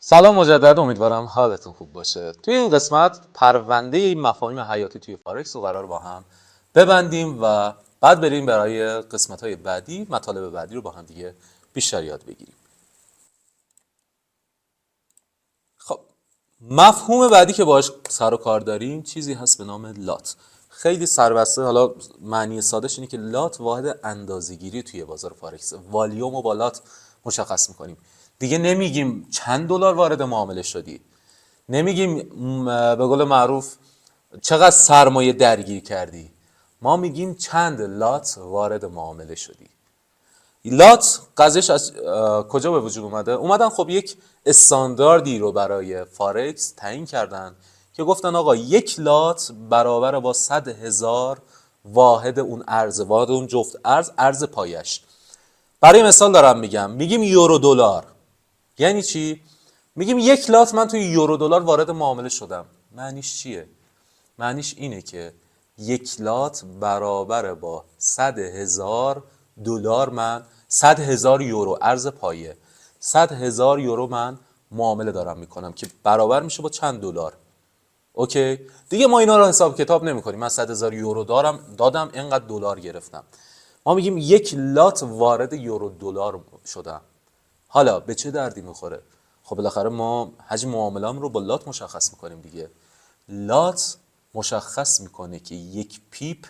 سلام مجدد، امیدوارم حالتون خوب باشه. توی این قسمت پرونده این مفاهیم حیاتی توی فارکس رو قرار با هم ببندیم و بعد بریم برای قسمت‌های بعدی، مطالب بعدی رو با هم دیگه بیشتر یاد بگیریم. خب، مفهوم بعدی که باهاش سر و کار داریم چیزی هست به نام لات. خیلی سربسته، حالا معنی سادهش اینه که لات واحد اندازه‌گیری توی بازار فارکس. والیوم رو با لات مشخص می‌کنیم. دیگه نمیگیم چند دلار وارد معامله شدی، نمیگیم به قول معروف چقدر سرمایه درگیر کردی، ما میگیم چند لات وارد معامله شدی. لات قضیهش از کجا به وجود اومدن؟ خب یک استانداردی رو برای فارکس تعیین کردن که گفتن آقا یک لات برابر با 100,000 واحد اون ارز، واحد اون جفت ارز پایش. برای مثال دارم میگیم یورو دلار. یعنی چی؟ میگیم یک لات من توی یورو دلار وارد معامله شدم. معنیش چیه؟ معنیش اینه که یک لات برابر با 100,000 دلار، من 100,000 یورو ارز پایه، 100,000 یورو من معامله دارم میکنم که برابر میشه با چند دلار. اوکی دیگه ما اینا رو حساب کتاب نمیکنیم. من 100,000 یورو دادم، اینقدر دلار گرفتم. ما میگیم یک لات وارد یورو دلار شدم. حالا به چه دردی میخوره؟ خب بالاخره ما حجم معامله‌ام رو با لات مشخص میکنیم دیگه. لات مشخص میکنه که یک پیپ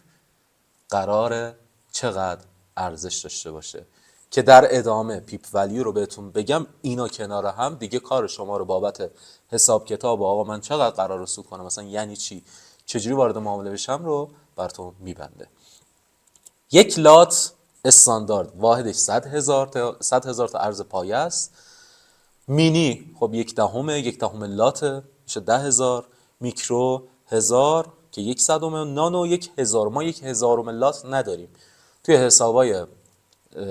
قراره چقدر ارزش داشته باشه، که در ادامه پیپ ولیو رو بهتون بگم. اینا کنار هم دیگه کار شما رو بابت حساب کتاب آقا من چقدر قرار سود کنم، مثلا یعنی چی، چجوری وارد معامله بشم رو براتون میبنده. یک لات استاندارد واحدش 100,000 تا ارز پایه است. مینی خب یک دهم لاته، میشه 10,000. میکرو 1000 که 100. نانو 1,000. ما 1,000 لات نداریم. توی حسابای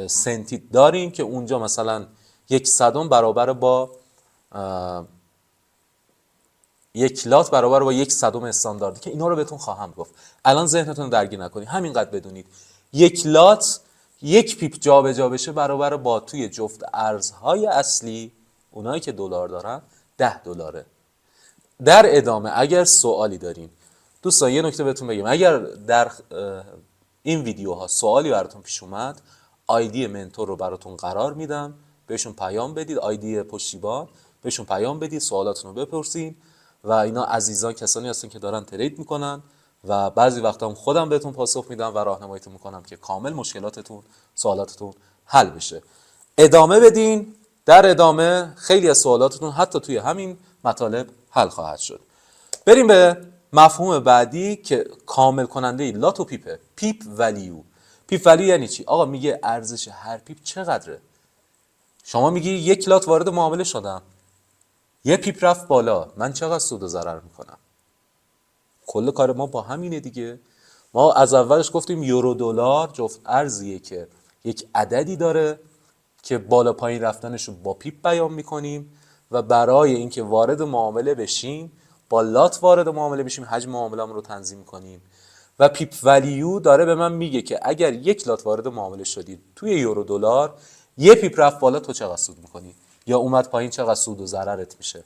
سنتی داریم که اونجا مثلا 100 برابر با یک لات برابر با 100 استانداردی، که اینا رو بهتون خواهم گفت. الان ذهنتون درگیر نکنید، همینقدر بدونید یک لات، یک پیپ جابجا بشه برابر با توی جفت ارزهای اصلی، اونایی که دلار دارن، 10 دلاره. در ادامه اگر سوالی دارین دوستان، یه نکته بهتون بگم، اگر در این ویدیوها سوالی براتون پیش اومد، آیدی منتور رو براتون قرار میدم، بهشون پیام بدید، آیدی پشتیبان، بهشون پیام بدید، سوالاتون رو بپرسین. و اینا عزیزان کسانی هستن که دارن ترید میکنن و بعضی وقتا هم خودم بهتون پاسخ میدم و راهنماییتون میکنم که کامل مشکلاتتون، سوالاتتون حل بشه. ادامه بدین. در ادامه خیلی از سوالاتتون حتی توی همین مطالب حل خواهد شد. بریم به مفهوم بعدی که کامل کننده لات و پیپه. پیپ ولیو. پیپ ولیو یعنی چی؟ آقا میگه ارزش هر پیپ چقدره. شما میگی یک لات وارد معامله شدم، یه پیپ رفت بالا، من چقدر سود و ضرر میکنم؟ کل کار ما با همینه دیگه. ما از اولش گفتیم یورو دلار جفت ارزیه که یک عددی داره که بالا پایین رفتنش رو با پیپ بیان میکنیم و برای اینکه وارد معامله بشیم با لات وارد معامله بشیم، حجم معامله‌مون رو تنظیم میکنیم. و پیپ ولیو داره به من میگه که اگر یک لات وارد معامله شدید توی یورو دلار، یه پیپ رفت بالا، تو چقدر سود میکنی، یا اومد پایین چقدر سود و ضررت میشه.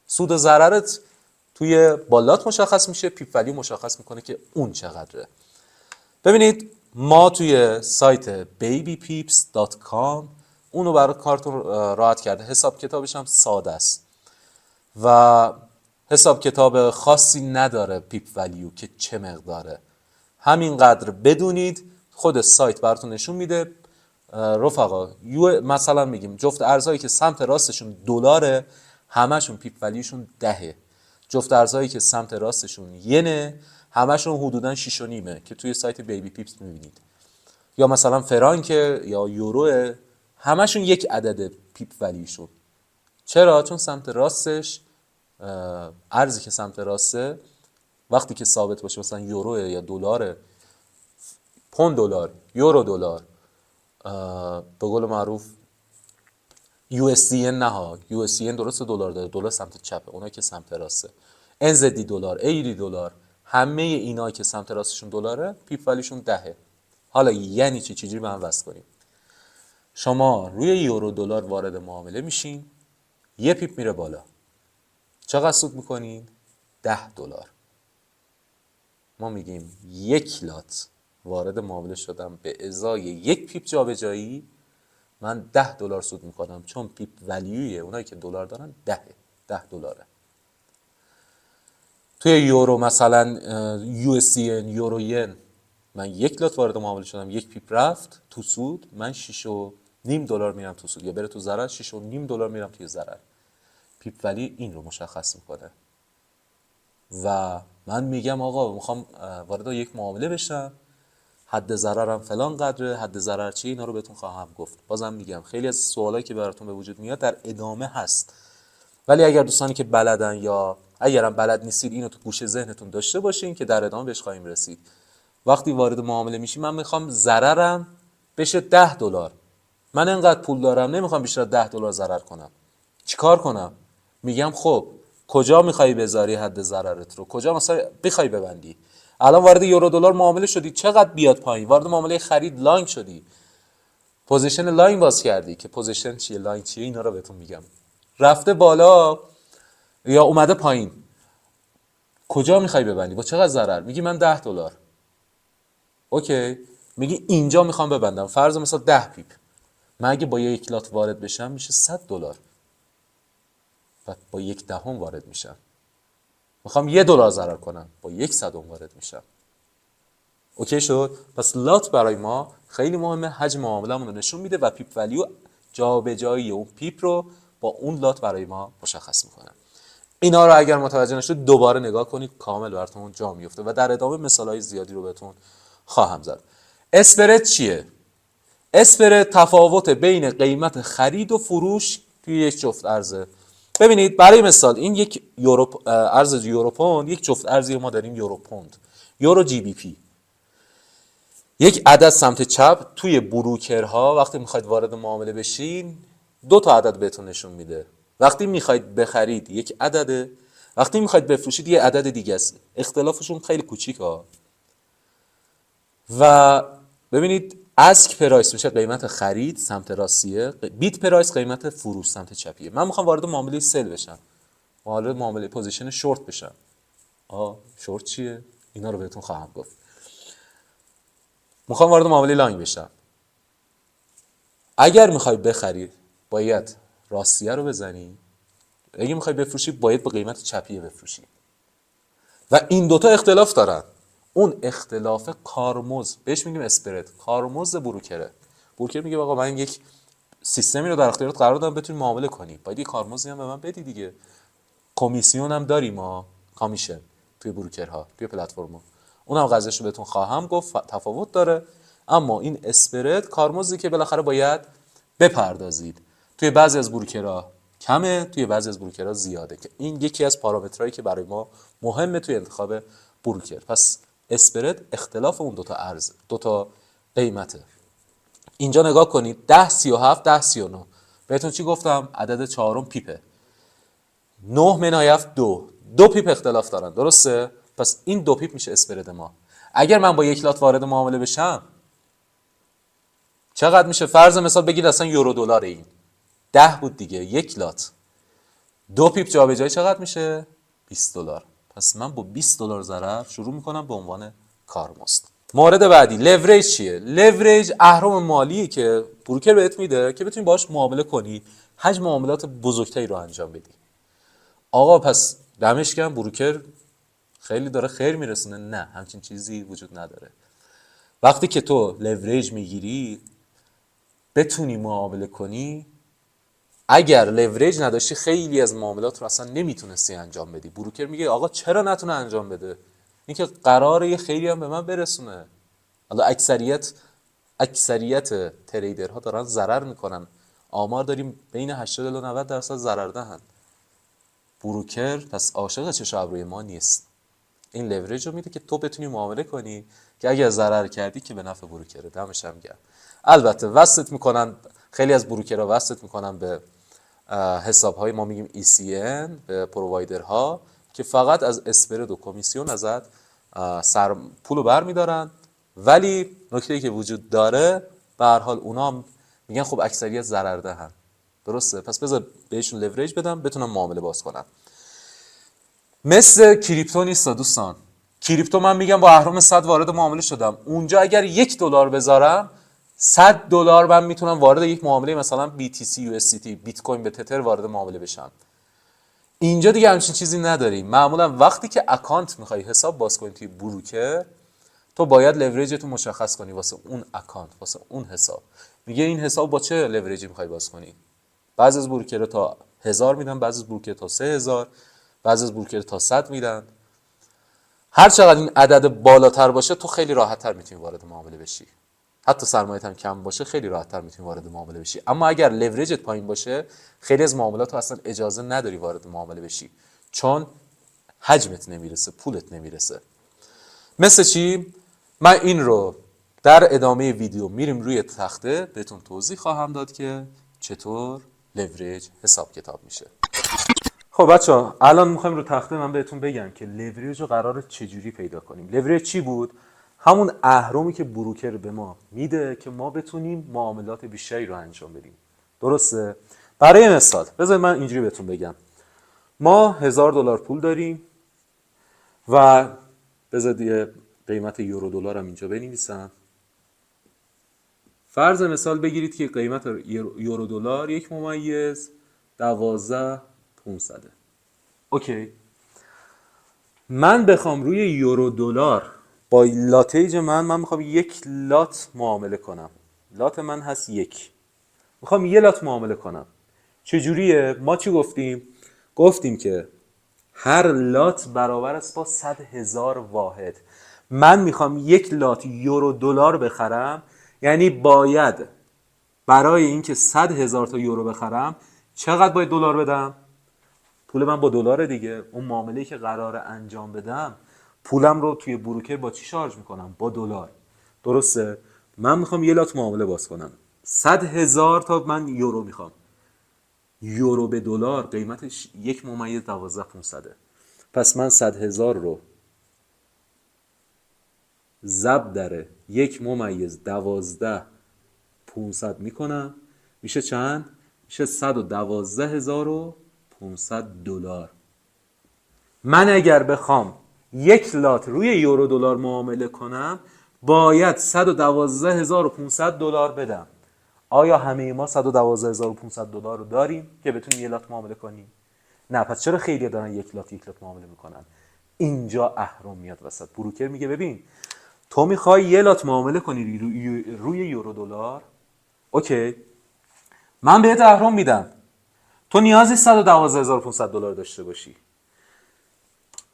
سود و ضررت توی بالات مشخص میشه، پیپ ولیو مشخص میکنه که اون چقدره. ببینید ما توی سایت babypeeps.com اونو برای کارتون راحت کرده. حساب کتابش هم ساده است و حساب کتاب خاصی نداره. پیپ ولیو که چه مقداره، همینقدر بدونید. خود سایت براتون نشون میده. رفقا مثلا میگیم جفت ارزهایی که سمت راستشون دلاره، همشون پیپ ولیوشون 10. جفت ارزهایی که سمت راستشون ینه، همشون حدودا 6.5 که توی سایت بیبی پیپس میبینید. یا مثلا فرانک یا یورو، همشون یک عدد پیپ ولیوشون. چرا؟ چون سمت راستش، ارزی که سمت راسته وقتی که ثابت باشه، مثلا یورو یا دلار، پوند دلار، یورو دلار، به قول معروف یو اس دی ان، نه ها، یو اس دی ان درسته دلار داره، دلار سمت چپه، اونایی که سمت راسته، ان زد دی دلار، ایری دلار، همه اینا که سمت راستشون دلاره، پیپ ولیشون 10. حالا یعنی چی؟ چجوری به هم وصل کنیم؟ شما روی یورو دلار وارد معامله میشین، یه پیپ میره بالا، چقدر سود میکنین؟ $10. ما میگیم 1 لات وارد معامله شدم به ازای 1 پیپ جابجایی، من $10 سود میکنم، چون پیپ ولیوی اونایی که دلار دارن $10. توی یورو مثلا USD یورو ین، من 1 لات وارد معامله شدم، 1 پیپ رفت تو سود، من $6.5 میرم تو سود، یا بره تو ضرر، $6.5 میرم توی ضرر. پیپ ولی این رو مشخص میکنه و من میگم آقا میخوام وارد یک معامله بشم، حد ضررم فلان قدره، حد ضرر چیه، اینا رو بهتون خواهم گفت. بازم میگم خیلی از سوالایی که براتون به وجود میاد در ادامه هست، ولی اگر دوستانی که بلدن یا اگرم بلد نیستید اینو تو گوشه ذهنتون داشته باشین که در ادامه بهش خواهیم رسید. وقتی وارد معامله میشی، من میخوام ضررم بشه $10، من انقدر پول دارم نمیخوام بیشتر از $10 ضرر کنم، چیکار کنم؟ میگم خب کجا میخوای بذاری حد ضررت رو، کجا مثلا بخوای ببندی؟ الان وارد یورو دلار معامله شدی، چقدر بیاد پایین؟ وارد معامله خرید لانگ شدی، پوزیشن لاین باز کردی، که پوزیشن چیه، لاین چیه، اینا رو بهتون میگم. رفته بالا یا اومده پایین، کجا میخوای ببندی؟ با چقدر ضرر؟ میگی من $10. اوکی، میگی اینجا میخوام ببندم، فرض مثلا 10 پیپ، من اگه با 1 لات وارد بشم میشه $100 و با 1/10 وارد میشم. میخوام $1 ضرر کنم، با 1/100 وارد میشم. اوکی شد؟ پس لات برای ما خیلی مهمه، حجم معامله‌مون رو نشون میده و پیپ ولیو جابجایی اون پیپ رو با اون لات برای ما مشخص میکنه. اینا رو اگر متوجه نشد دوباره نگاه کنید، کامل براتون جا میفته و در ادامه مثالای زیادی رو بهتون خواهم زد. اسپرد چیه؟ اسپرد تفاوت بین قیمت خرید و فروش توی یک جفت ارزه. ببینید برای مثال این یک ارز یورو پوند، یک جفت ارزی ما داریم یورو پوند، یورو جی بی پی. یک عدد سمت چپ توی بروکرها وقتی میخواید وارد معامله بشین 2 تا عدد بهتون نشون میده. وقتی میخواید بخرید یک عدده، وقتی میخواید بفروشید یه عدد دیگه است. اختلافشون خیلی کوچیکه. و ببینید اسک پرایس میشه قیمت خرید سمت راستیه، بیت پرایس قیمت فروش سمت چپیه. من میخوام وارد معامله سل بشم، وارد معامله پوزیشن شورت بشم. شورت چیه؟ اینا رو بهتون خواهم گفت. میخوام وارد معامله لانگ بشم، اگر میخوای بخری باید راستیه رو بزنی، اگه میخوای بفروشی باید به قیمت چپیه بفروشی و این دوتا اختلاف دارن. اون اختلاف کارمز، بهش میگیم اسپرد، کارمز بروکره. بروکر میگه آقا من یک سیستمی رو در اختیارت قرار دادم بتونی معامله کنی، باید یه کارمزدی هم به من بدی دیگه. کمیسیون هم داریم ما، کامیشن توی بروکرها، توی پلتفرم‌ها، اونم قضیه‌شو رو بهتون خواهم گفت، تفاوت داره. اما این اسپرد کارمزدی که بالاخره باید بپردازید. توی بعضی از بروکرها کمه، توی بعضی از بروکرها زیاده، که این یکی از پارامترهایی که برای ما مهمه توی انتخاب بروکر. پس اسپرد اختلاف اون دوتا ارز، دوتا قیمته. اینجا نگاه کنید 10.37 10.39 بهتون چی گفتم؟ عدد چهارم پیپه. 9 منایف دو پیپ اختلاف دارن، درسته؟ پس این 2 پیپ میشه اسپرد ما. اگر من با 1 لات وارد معامله بشم چقدر میشه؟ فرض مثال بگید اصلا یورو دلار این 10 بود دیگه، 1 لات 2 پیپ جابجایی چقدر میشه؟ $20. پس من با $20 ضرر شروع میکنم به عنوان کارمزد. مورد بعدی لورج چیه؟ لورج اهرم مالیه که بروکر بهت میده که بتونی باهاش معامله کنی، حجم معاملات بزرگتری رو انجام بدی. آقا پس دمش گرم بروکر خیلی داره خیر میرسونه؟ نه، همچین چیزی وجود نداره. وقتی که تو لورج میگیری بتونی معامله کنی، اگر لورج نداشتی خیلی از معاملات رو اصلا نمیتونستی انجام بدی. بروکر میگه آقا چرا نتونه انجام بده؟ این که قراره یه خیلی هم به من برسونه. حالا اکثریت تریدرها دارن ضرر میکنن، آمار داریم بین 80 و 90% ضرر دهن. بروکر پس عاشق چش ابروی ما نیست، این لورج رو میده که تو بتونی معامله کنی که اگر ضرر کردی که به نفع بروکره. دمش هم گرم. البته وصلت میکنن، خیلی از بروکرها وصلت میکنن به حساب‌های ما میگیم ECN، به پرووایدرها که فقط از اسپرد و کمیسیون ازت پولو برمیدارن. ولی نکته‌ای که وجود داره به هر حال اونا هم میگن خب اکثریت ضرر دهن، درسته؟ پس بذار بهشون لورج بدم بتونم معامله باز کنم. مثل کریپتو نیست دوستان. کریپتو من میگم با اهرم 100 وارد معامله شدم، اونجا اگر $1 بذارم $100 من میتونم وارد یک معامله مثلا BTC USDT بیت کوین به تتر وارد معامله بشم. اینجا دیگه همچین چیزی نداریم. معمولا وقتی که اکانت میخوای حساب باز کنی توی بروکر، تو باید لورجتو مشخص کنی واسه اون اکانت، واسه اون حساب. میگه این حساب با چه لورجی میخوای باز کنی. بعضی از بروکرها تا 1000 میدن، بعضی از بروکرها تا 3000، بعضی از بروکرها تا 100 میدن. هر چقدر این عدد بالاتر باشه تو خیلی راحت‌تر میتونی وارد معامله بشی. حتی سرمایه‌ت هم کم باشه خیلی راحت‌تر میتونی وارد معامله بشی. اما اگر لورجت پایین باشه خیلی از معاملات تو اصلا اجازه نداری وارد معامله بشی، چون حجمت نمیرسه، پولت نمیرسه. مثل چی؟ من این رو در ادامه ویدیو میریم روی تخته بهتون توضیح خواهم داد که چطور لورج حساب کتاب میشه. خب بچه‌ها الان میخوایم رو تخته من بهتون بگم که لورج رو قراره چجوری پیدا کنیم. لورج چی بود؟ همون اهرمی که بروکر به ما میده که ما بتونیم معاملات بیشتری رو انجام بدیم. درسته؟ برای مثال بذارید من اینجوری بهتون بگم. ما $1000 پول داریم و بذارید یه قیمت یورو دلار هم اینجا بنویسم. فرض مثال بگیرید که قیمت یورو دلار 1.12500. اوکی. من بخوام روی یورو دلار با لاتیج من میخوام 1 لات معامله کنم. لات من هست 1. میخوام 1 لات معامله کنم. چجوریه؟ ما چی گفتیم؟ گفتیم که هر لات برابر است با 100,000 واحد. من میخوام 1 لات یورو دلار بخرم، یعنی باید برای اینکه 100,000 تا یورو بخرم چقدر باید دلار بدم؟ پول من با دلار دیگه. اون معامله‌ای که قراره انجام بدم پولم رو توی بروکر با چی شارژ میکنم؟ با دلار. درسته؟ من میخوام 1 لات معامله باز کنم. 100,000 تا من یورو میخوام. یورو به دلار قیمتش 1.12500. پس من 100,000 رو ضرب در 1.12500 میکنم. میشه چند؟ میشه $112,500. من اگر بخوام 1 لات روی یورو دلار معامله کنم باید $112,500 بدم. آیا همه ما $112,500 رو داریم که بتونیم 1 لات معامله کنیم؟ نه. پس چرا خیلی دارن 1 لات معامله میکنن؟ اینجا اهرم میاد وسط. بروکر میگه ببین تو میخوای 1 لات معامله کنی روی یورو دلار، اوکی، من بهت اهرم میدم. تو نیازی $112,500 داشته باشی.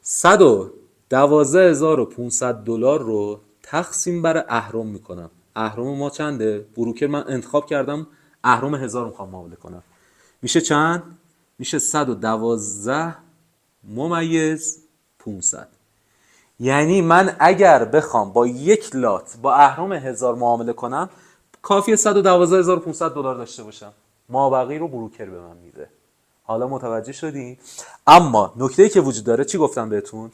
$112,500 رو تقسیم بر اهرم میکنم. اهرم ما چنده؟ بروکر من انتخاب کردم اهرم 1000 میخوام معامله کنم. میشه چند؟ میشه 112,500. یعنی من اگر بخوام با 1 لات با اهرم 1000 معامله کنم کافیه $112,500 داشته باشم. مابقی رو بروکر به من میده. حالا متوجه شدین؟ اما نکته‌ای که وجود داره چی گفتم بهتون؟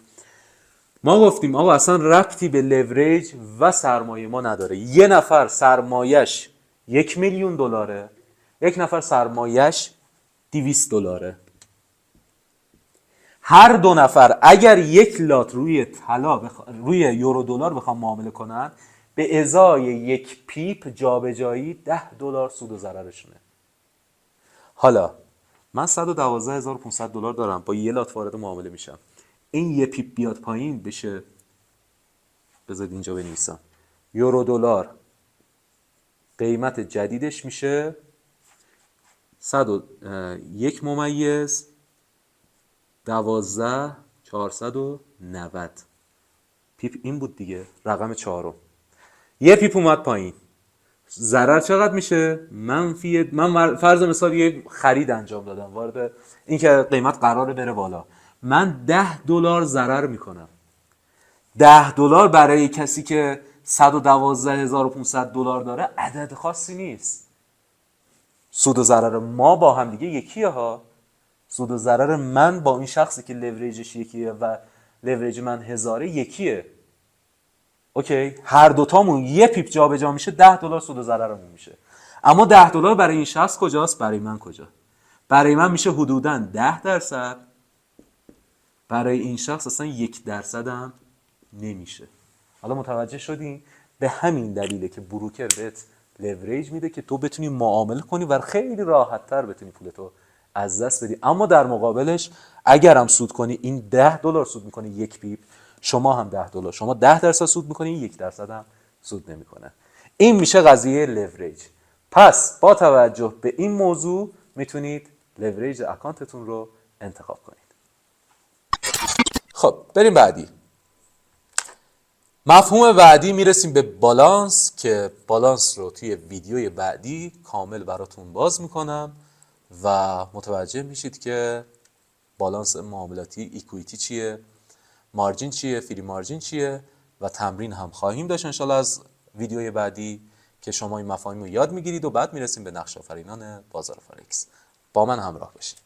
ما گفتیم آقا اصلا ربطی به لورج و سرمایه ما نداره. یه نفر سرمایش $1,000,000، یک نفر سرمایش $200. هر دو نفر اگر 1 لات روی طلا روی یورو دلار بخوام معامله کنن به ازای 1 پیپ جابجایی $10 سود و ضررشونه. حالا من $112,500 دارم با 1 لات وارد معامله میشم. این 1 پیپ بیاد پایین بشه، بذارید اینجا بنویسم، یورو دلار قیمت جدیدش میشه 101,12,490 پیپ. این بود دیگه رقم 4. 1 پیپ اومد پایین، ضرر چقدر میشه؟ منفی. من فرض مثال یه خرید انجام دادم، وارد این که قیمت قراره بره بالا، من $10 ضرر میکنم. $10 برای کسی که $112,500 داره عدد خاصی نیست. سود و ضرر ما با هم دیگه یکیه ها. سود و ضرر من با این شخصی که لورجش یکیه و لورج من 1000 یکیه. اوکی، هر دوتامون 1 پیپ جابجا میشه $10 سود و ضررمون میشه. اما $10 برای این شخص کجاست؟ برای من کجا؟ برای من میشه حدوداً 10%. برای این شخص اصلا 1% هم نمیشه. حالا متوجه شدین؟ به همین دلیله که بروکر بهت لوریج میده که تو بتونی معامله کنی و خیلی راحت‌تر بتونی پولتو از دست بدی. اما در مقابلش اگرم سود کنی، این $10 سود میکنه 1 پیپ، شما هم $10، شما 10% سود میکنی، 1% هم سود نمیکنه. این میشه قضیه لوریج. پس با توجه به این موضوع میتونید لوریج اکانتتون رو انتخاب کنید. خب بریم بعدی. مفهوم بعدی میرسیم به بالانس که بالانس رو توی ویدیوی بعدی کامل براتون باز میکنم و متوجه میشید که بالانس معاملاتی ایکویتی چیه، مارجین چیه، فری مارجین چیه و تمرین هم خواهیم داشت انشالله از ویدیوی بعدی که شما این مفاهیم رو یاد میگیرید و بعد میرسیم به نقش آفرینان بازار فارکس. با من همراه باشید.